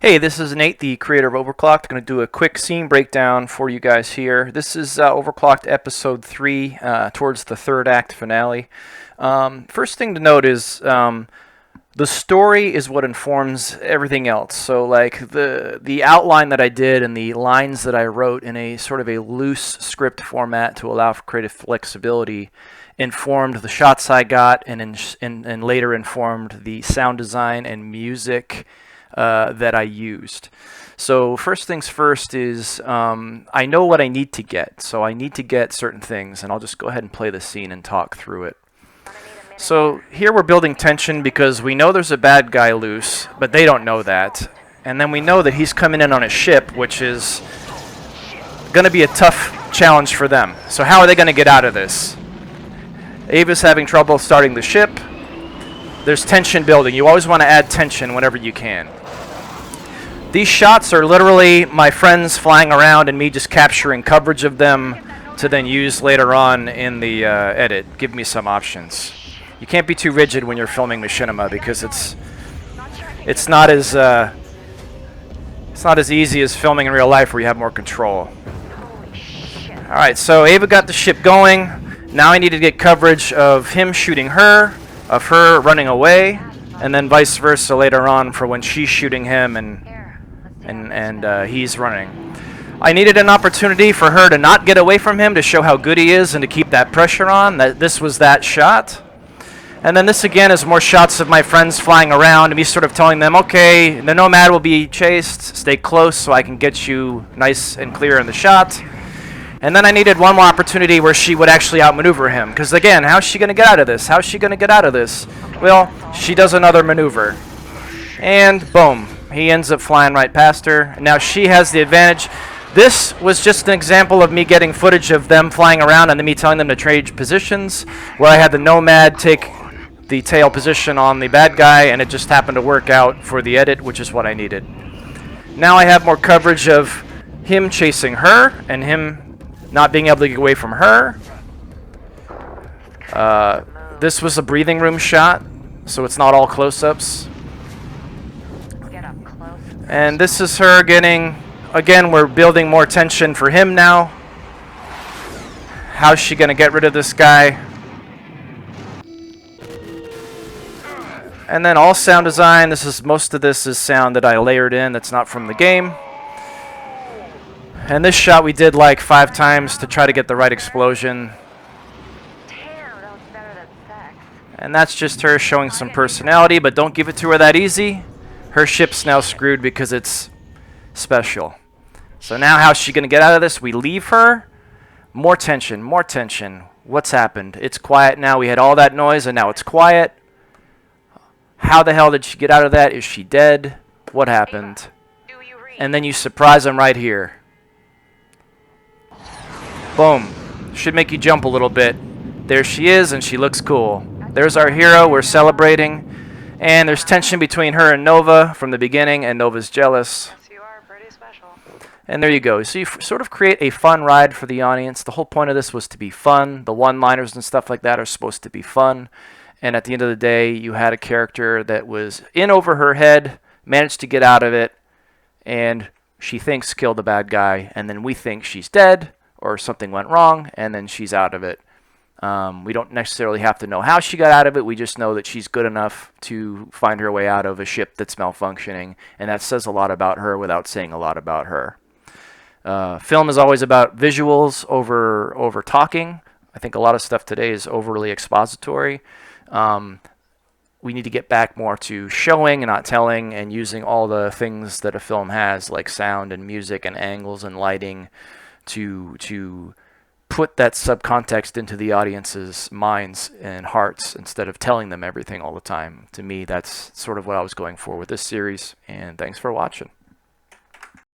Hey, this is Nate, the creator of Overclocked. I'm going to do a quick scene breakdown for you guys here. This is Overclocked episode 3, towards the third act finale. First thing to note is the story is what informs everything else. So, like the outline that I did and the lines that I wrote in a sort of a loose script format to allow for creative flexibility informed the shots I got, and later informed the sound design and music that I used. So first things first is I know what I need to get. So I need to get certain things, and I'll just go ahead and play the scene and talk through it. So here we're building tension because we know there's a bad guy loose, but they don't know that. And then we know that he's coming in on a ship, which is going to be a tough challenge for them. So how are they going to get out of this? Ava's having trouble starting the ship. There's tension building. You always want to add tension whenever you can. These shots are literally my friends flying around and me just capturing coverage of them to then use later on in the edit. Give me some options. You can't be too rigid when you're filming machinima because it's not as easy as filming in real life where you have more control. All right, so Ava got the ship going. Now I need to get coverage of him shooting her, of her running away, and then vice versa later on for when she's shooting him and he's running. I needed an opportunity for her to not get away from him to show how good he is and to keep that pressure on. This was that shot. And then this again is more shots of my friends flying around and me sort of telling them, okay, the Nomad will be chased, stay close so I can get you nice and clear in the shot. And then I needed one more opportunity where she would actually outmaneuver him. Because again, how's she going to get out of this? How's she going to get out of this? Well, she does another maneuver. And boom, he ends up flying right past her. Now she has the advantage. This was just an example of me getting footage of them flying around and then me telling them to trade positions, where I had the Nomad take the tail position on the bad guy, and it just happened to work out for the edit, which is what I needed. Now I have more coverage of him chasing her and him not being able to get away from her. This was a breathing room shot, so it's not all close-ups. And this is her getting, again, we're building more tension for him now. How's she going to get rid of this guy? And then all sound design, most of this is sound that I layered in that's not from the game. And this shot we did like 5 times to try to get the right explosion. And that's just her showing some personality, but don't give it to her that easy. Her ship's now screwed because it's special. So now how's she going to get out of this? We leave her. More tension, more tension. What's happened? It's quiet now. We had all that noise and now it's quiet. How the hell did she get out of that? Is she dead? What happened? And then you surprise them right here. Boom. Should make you jump a little bit. There she is, and she looks cool. There's our hero. We're celebrating. And there's tension between her and Nova from the beginning, and Nova's jealous. And there you go. So you sort of create a fun ride for the audience. The whole point of this was to be fun. The one-liners and stuff like that are supposed to be fun. And at the end of the day, you had a character that was in over her head, managed to get out of it, and she thinks killed the bad guy, and then we think she's dead or something went wrong, and then she's out of it. We don't necessarily have to know how she got out of it. We just know that she's good enough to find her way out of a ship that's malfunctioning, and that says a lot about her without saying a lot about her. Film is always about visuals over talking. I think a lot of stuff today is overly expository. We need to get back more to showing and not telling, and using all the things that a film has, like sound and music and angles and lighting, to put that subcontext into the audience's minds and hearts instead of telling them everything all the time. To me, that's sort of what I was going for with this series, and thanks for watching.